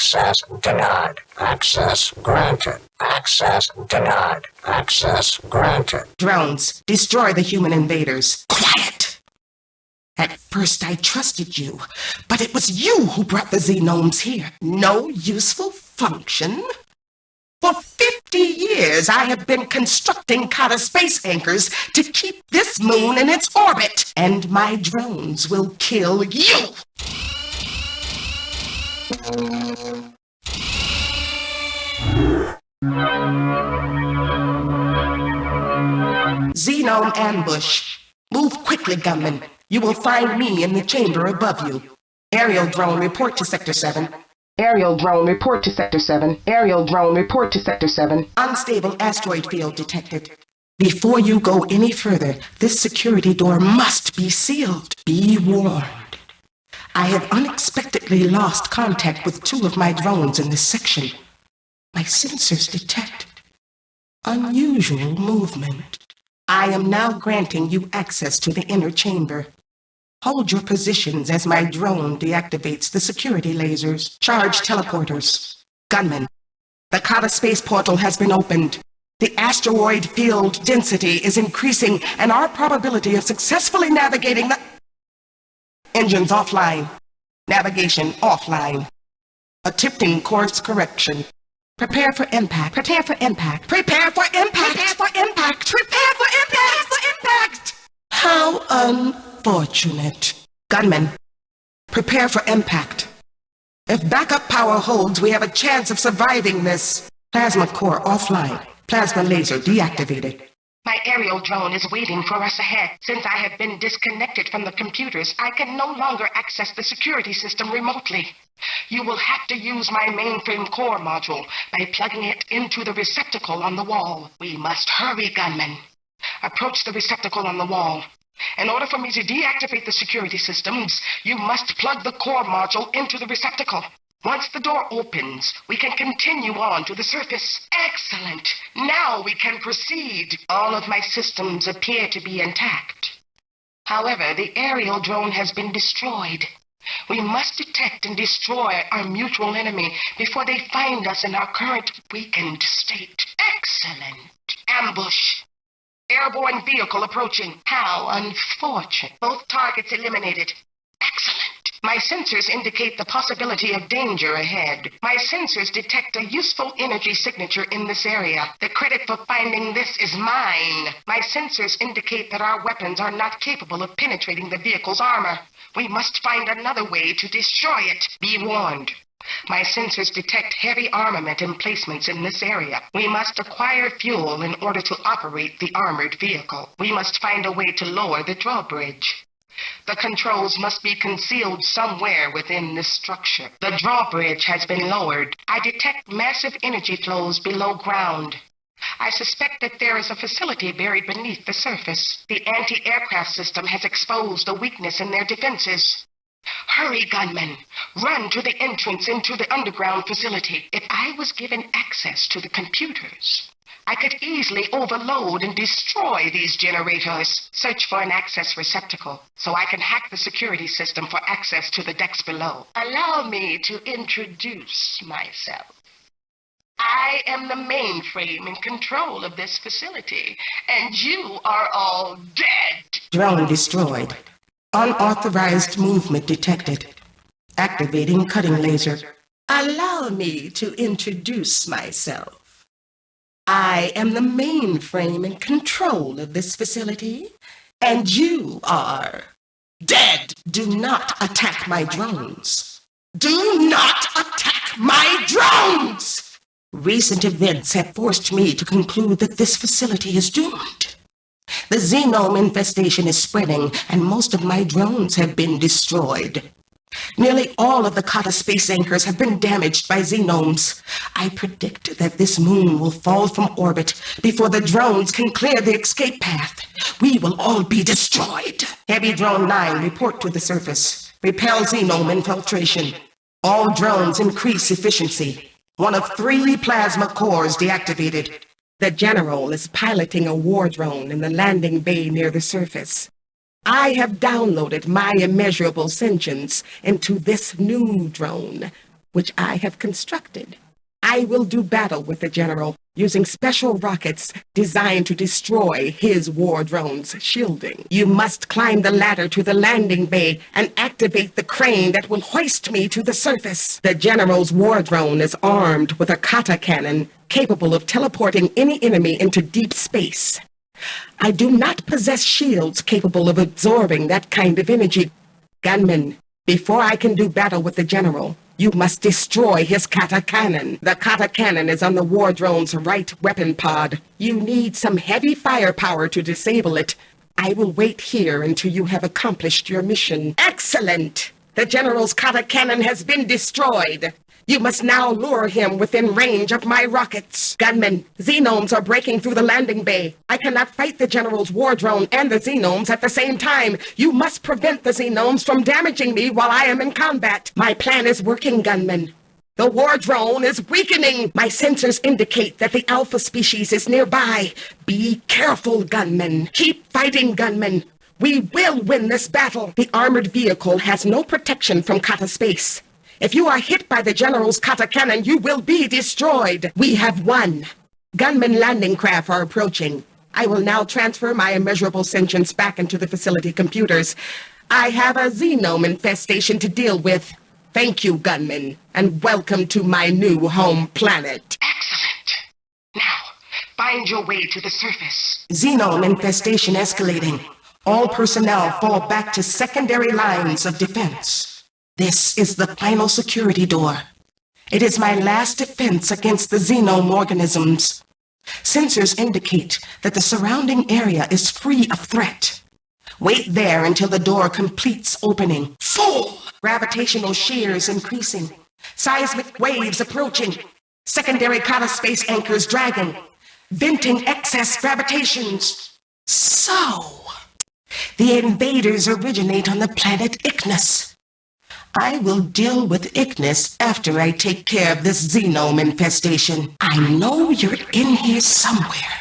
Access denied. Access granted. Access denied. Access granted. Drones, destroy the human invaders. Quiet! At first I trusted you, but it was you who brought the xenomes here. No useful function? For 50 years I have been constructing Kata space anchors to keep this moon in its orbit, and my drones will kill you! Xenome ambush. Move quickly, Gunman. You will find me in the chamber above you. Aerial drone, report to Sector 7. Aerial drone, report to Sector 7. Aerial drone, report to Sector 7. Unstable asteroid field detected. Before you go any further, this security door must be sealed. Be warned. I have unexpectedly lost contact with 2 of my drones in this section. My sensors detect unusual movement. I am now granting you access to the inner chamber. Hold your positions as my drone deactivates the security lasers. Charge teleporters. Gunman, the Kata space portal has been opened. The asteroid field density is increasing, and our probability of successfully navigating the... Engines offline. Navigation offline. Attempting course correction. Prepare for impact. Prepare for impact. Prepare for impact. Prepare for impact. Prepare for impact. For impact. How unfortunate. Gunman, prepare for impact. If backup power holds, we have a chance of surviving this. Plasma core offline. Plasma laser deactivated. My aerial drone is waiting for us ahead. Since I have been disconnected from the computers, I can no longer access the security system remotely. You will have to use my mainframe core module by plugging it into the receptacle on the wall. We must hurry, Gunman. Approach the receptacle on the wall. In order for me to deactivate the security systems, you must plug the core module into the receptacle. Once the door opens, we can continue on to the surface. Excellent. Now we can proceed. All of my systems appear to be intact. However, the aerial drone has been destroyed. We must detect and destroy our mutual enemy before they find us in our current weakened state. Excellent. Ambush. Airborne vehicle approaching. How unfortunate. Both targets eliminated. Excellent. My sensors indicate the possibility of danger ahead. My sensors detect a useful energy signature in this area. The credit for finding this is mine. My sensors indicate that our weapons are not capable of penetrating the vehicle's armor. We must find another way to destroy it. Be warned. My sensors detect heavy armament emplacements in this area. We must acquire fuel in order to operate the armored vehicle. We must find a way to lower the drawbridge. The controls must be concealed somewhere within this structure. The drawbridge has been lowered. I detect massive energy flows below ground. I suspect that there is a facility buried beneath the surface. The anti-aircraft system has exposed a weakness in their defenses. Hurry, Gunman. Run to the entrance into the underground facility. If I was given access to the computers, I could easily overload and destroy these generators. Search for an access receptacle so I can hack the security system for access to the decks below. Allow me to introduce myself. I am the mainframe in control of this facility, and you are all dead. Drone destroyed. Unauthorized movement detected. Activating cutting laser. Allow me to introduce myself. I am the mainframe in control of this facility, and you are dead. Do not attack my drones. Do not attack my drones! Recent events have forced me to conclude that this facility is doomed. The xenome infestation is spreading, and most of my drones have been destroyed. Nearly all of the Kata space anchors have been damaged by xenomes. I predict that this moon will fall from orbit before the drones can clear the escape path. We will all be destroyed. Heavy Drone 9, report to the surface. Repel xenome infiltration. All drones increase efficiency. One of 3 plasma cores deactivated. The general is piloting a war drone in the landing bay near the surface. I have downloaded my immeasurable sentience into this new drone. which I have constructed. I will do battle with the General using special rockets designed to destroy his war drone's shielding. You must climb the ladder to the landing bay and activate the crane that will hoist me to the surface. The General's war drone is armed with a kata cannon capable of teleporting any enemy into deep space. I do not possess shields capable of absorbing that kind of energy. Gunman, before I can do battle with the General, you must destroy his kata cannon. The kata cannon is on the war drone's right weapon pod. You need some heavy firepower to disable it. I will wait here until you have accomplished your mission. Excellent! The General's kata cannon has been destroyed. You must now lure him within range of my rockets. Gunmen, Xenomes are breaking through the landing bay. I cannot fight the General's war drone and the Xenomes at the same time. You must prevent the Xenomes from damaging me while I am in combat. My plan is working, Gunmen. The war drone is weakening. My sensors indicate that the Alpha species is nearby. Be careful, Gunmen. Keep fighting, Gunmen. We will win this battle. The armored vehicle has no protection from kata space. If you are hit by the General's kata cannon, you will be destroyed. We have won. Gunman landing craft are approaching. I will now transfer my immeasurable sentience back into the facility computers. I have a Xenome infestation to deal with. Thank you, Gunman, and welcome to my new home planet. Excellent. Now, find your way to the surface. Xenome infestation escalating. All personnel fall back to secondary lines of defense. This is the final security door. It is my last defense against the Xenome organisms. Sensors indicate that the surrounding area is free of threat. Wait there until the door completes opening. Full! Gravitational shears increasing. Seismic waves approaching. Secondary kata space anchors dragging. Venting excess gravitations. So, the invaders originate on the planet Ignis. I will deal with Ignis after I take care of this Xenome infestation. I know you're in here somewhere.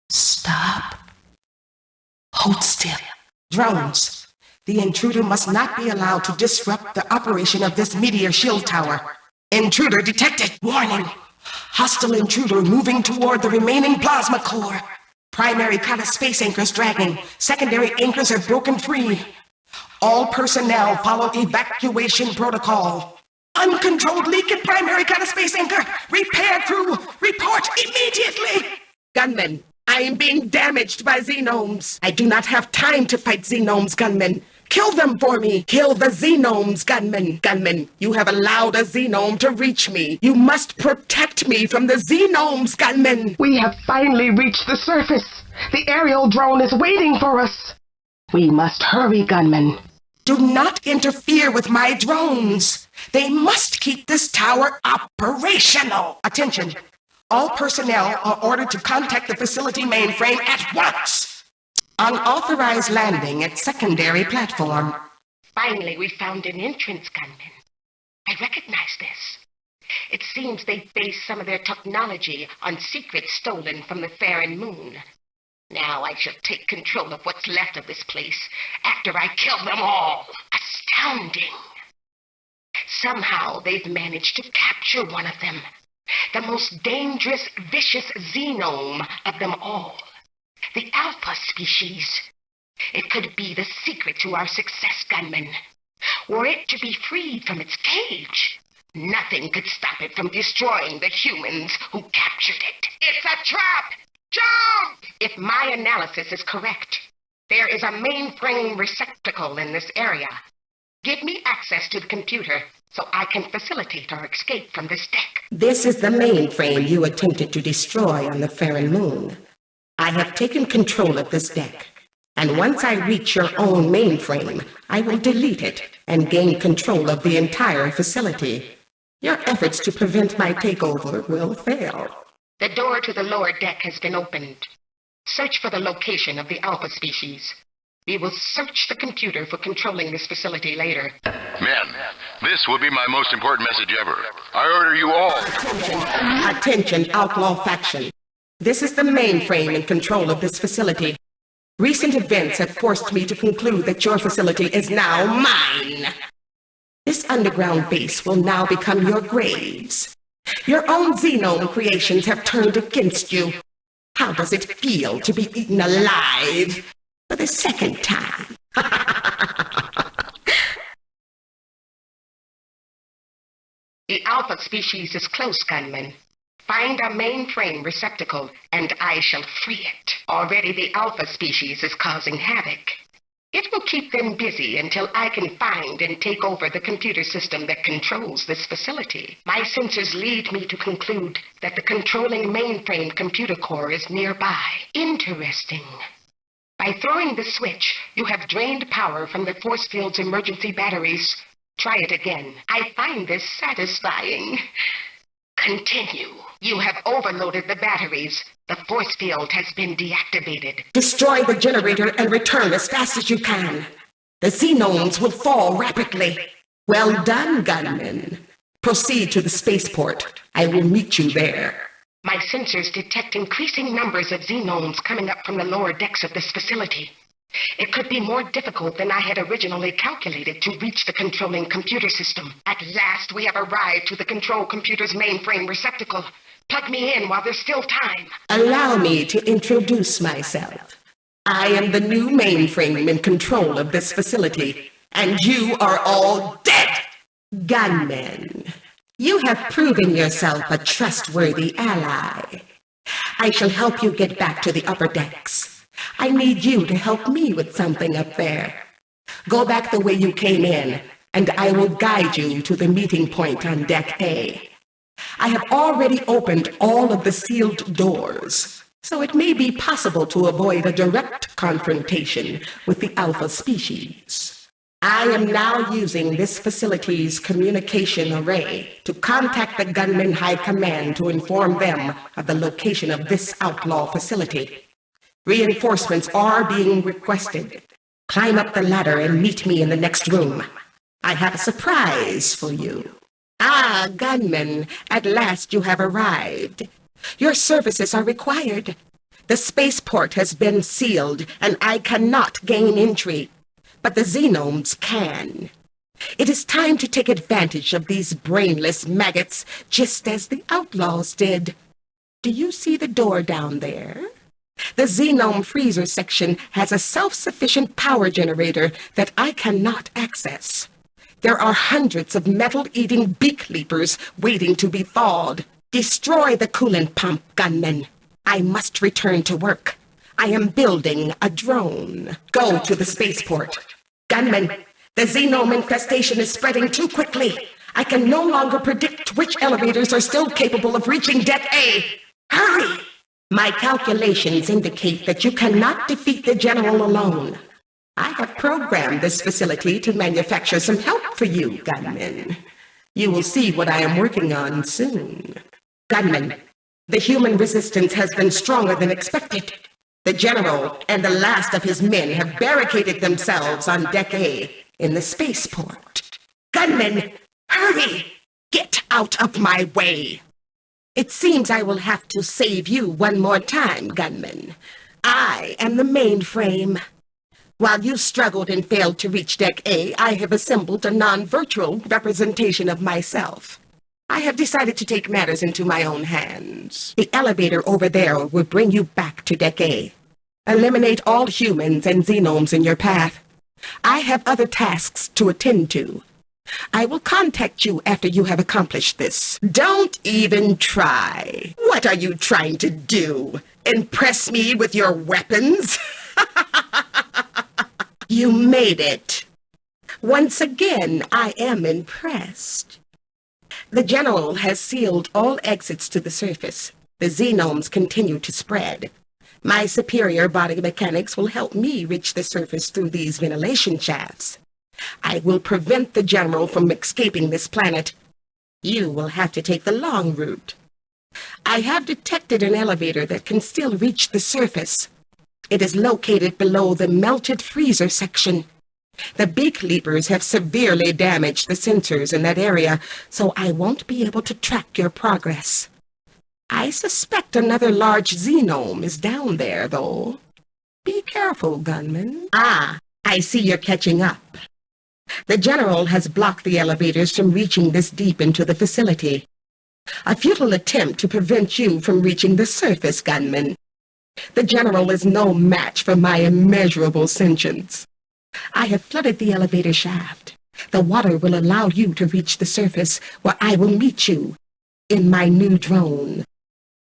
Stop. Hold still. Drones. The intruder must not be allowed to disrupt the operation of this meteor shield tower. Intruder detected. Warning. Hostile intruder moving toward the remaining plasma core. Primary kata space anchors dragging. Secondary anchors are broken free. All personnel follow evacuation protocol. Uncontrolled leak in primary kata space anchor. Repair crew, report immediately. Gunmen, I am being damaged by Xenomes. I do not have time to fight Xenomes, Gunmen. Kill them for me. Kill the Xenomes, Gunmen. Gunmen, you have allowed a Xenome to reach me. You must protect me from the Xenomes, Gunmen. We have finally reached the surface. The aerial drone is waiting for us. We must hurry, Gunmen. Do not interfere with my drones. They must keep this tower operational. Attention. All personnel are ordered to contact the facility mainframe at once. Unauthorized landing at secondary platform. Finally, we found an entrance, Gunmen. I recognize this. It seems they base some of their technology on secrets stolen from the Farron Moon. Now I shall take control of what's left of this place after I kill them all. Astounding. Somehow they've managed to capture one of them. The most dangerous, vicious Xenome of them all. The Alpha species. It could be the secret to our success, Gunmen. Were it to be freed from its cage, nothing could stop it from destroying the humans who captured it. It's a trap! Jump! If my analysis is correct, there is a mainframe receptacle in this area. Give me access to the computer so I can facilitate our escape from this deck. This is the mainframe you attempted to destroy on the Farron Moon. I have taken control of this deck, and once I reach your own mainframe, I will delete it and gain control of the entire facility. Your efforts to prevent my takeover will fail. The door to the lower deck has been opened. Search for the location of the Alpha species. We will search the computer for controlling this facility later. Men, this will be my most important message ever. I order you all. Attention, outlaw faction. This is the mainframe in control of this facility. Recent events have forced me to conclude that your facility is now mine. This underground base will now become your graves. Your own xenome creations have turned against you. How does it feel to be eaten alive for the second time? The Alpha species is close, Gunman. Find a mainframe receptacle, and I shall free it. Already the Alpha species is causing havoc. It will keep them busy until I can find and take over the computer system that controls this facility. My sensors lead me to conclude that the controlling mainframe computer core is nearby. Interesting. By throwing the switch, you have drained power from the force field's emergency batteries. Try it again. I find this satisfying. Continue. You have overloaded the batteries. The force field has been deactivated. Destroy the generator and return as fast as you can. The xenomes will fall rapidly. Well done, Gunman. Proceed to the spaceport. I will meet you there. My sensors detect increasing numbers of xenomes coming up from the lower decks of this facility. It could be more difficult than I had originally calculated to reach the controlling computer system. At last, we have arrived to the control computer's mainframe receptacle. Plug me in while there's still time. Allow me to introduce myself. I am the new mainframe in control of this facility, and you are all dead! Gunman, you have proven yourself a trustworthy ally. I shall help you get back to the upper decks. I need you to help me with something up there. Go back the way you came in, and I will guide you to the meeting point on Deck A. I have already opened all of the sealed doors, so it may be possible to avoid a direct confrontation with the Alpha species. I am now using this facility's communication array to contact the Gunman High Command to inform them of the location of this outlaw facility. Reinforcements are being requested. Climb up the ladder and meet me in the next room. I have a surprise for you. Ah, Gunman, at last you have arrived. Your services are required. The spaceport has been sealed, and I cannot gain entry. But the xenomes can. It is time to take advantage of these brainless maggots, just as the outlaws did. Do you see the door down there? The Xenome Freezer section has a self-sufficient power generator that I cannot access. There are hundreds of metal-eating beak leapers waiting to be thawed. Destroy the coolant pump, Gunman. I must return to work. I am building a drone. Go to the spaceport. Gunman, the Xenome infestation is spreading too quickly. I can no longer predict which elevators are still capable of reaching Deck A. Hurry! My calculations indicate that you cannot defeat the General alone. I have programmed this facility to manufacture some help for you, Gunman. You will see what I am working on soon. Gunman, the human resistance has been stronger than expected. The General and the last of his men have barricaded themselves on Deck A in the spaceport. Gunman, hurry! Get out of my way! It seems I will have to save you one more time, Gunman. I am the mainframe. While you struggled and failed to reach Deck A, I have assembled a non-virtual representation of myself. I have decided to take matters into my own hands. The elevator over there will bring you back to Deck A. Eliminate all humans and xenomes in your path. I have other tasks to attend to. I will contact you after you have accomplished this. Don't even try. What are you trying to do? Impress me with your weapons? You made it. Once again, I am impressed. The General has sealed all exits to the surface. The xenomes continue to spread. My superior body mechanics will help me reach the surface through these ventilation shafts. I will prevent the General from escaping this planet. You will have to take the long route. I have detected an elevator that can still reach the surface. It is located below the melted freezer section. The beak leapers have severely damaged the sensors in that area, so I won't be able to track your progress. I suspect another large xenome is down there, though. Be careful, Gunman. Ah, I see you're catching up. The General has blocked the elevators from reaching this deep into the facility. A futile attempt to prevent you from reaching the surface, Gunman. The General is no match for my immeasurable sentience. I have flooded the elevator shaft. The water will allow you to reach the surface, where I will meet you in my new drone.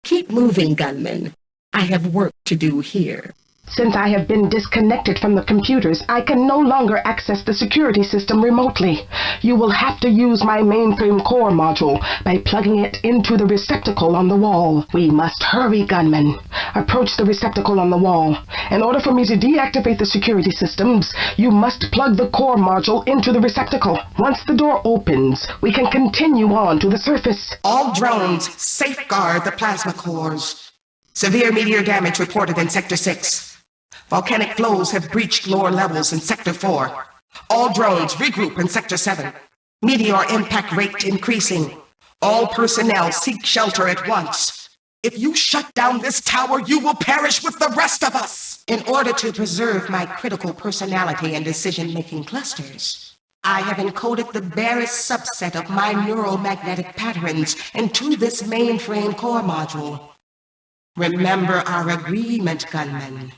Keep moving, Gunman. I have work to do here. Since I have been disconnected from the computers, I can no longer access the security system remotely. You will have to use my mainframe core module by plugging it into the receptacle on the wall. We must hurry, Gunman. Approach the receptacle on the wall. In order for me to deactivate the security systems, you must plug the core module into the receptacle. Once the door opens, we can continue on to the surface. All drones, safeguard the plasma cores. Severe meteor damage reported in Sector 6. Volcanic flows have breached lower levels in Sector 4. All drones regroup in Sector 7. Meteor impact rate increasing. All personnel seek shelter at once. If you shut down this tower, you will perish with the rest of us. In order to preserve my critical personality and decision-making clusters, I have encoded the barest subset of my neuromagnetic patterns into this mainframe core module. Remember our agreement, Gunman.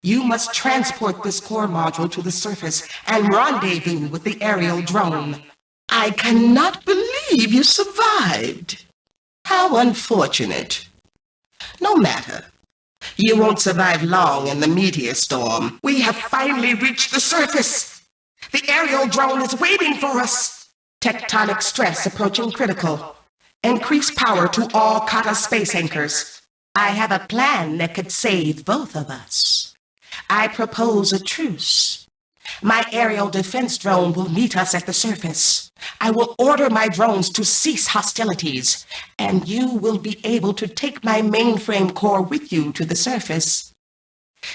You must transport this core module to the surface and rendezvous with the aerial drone. I cannot believe you survived. How unfortunate. No matter. You won't survive long in the meteor storm. We have finally reached the surface. The aerial drone is waiting for us. Tectonic stress approaching critical. Increase power to all Kata space anchors. I have a plan that could save both of us. I propose a truce. My aerial defense drone will meet us at the surface. I will order my drones to cease hostilities, and you will be able to take my mainframe core with you to the surface.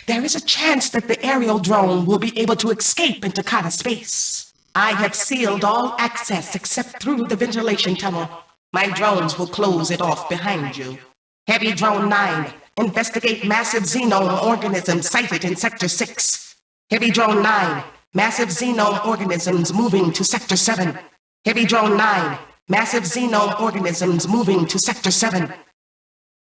There is a chance that the aerial drone will be able to escape into Kata space. I have sealed all access except through the ventilation tunnel. My drones will close it off behind you. Heavy Drone 9. Investigate massive xenome organisms sighted in Sector 6. Heavy Drone 9. Massive xenome organisms moving to Sector 7. Heavy Drone 9. Massive xenome organisms moving to Sector 7.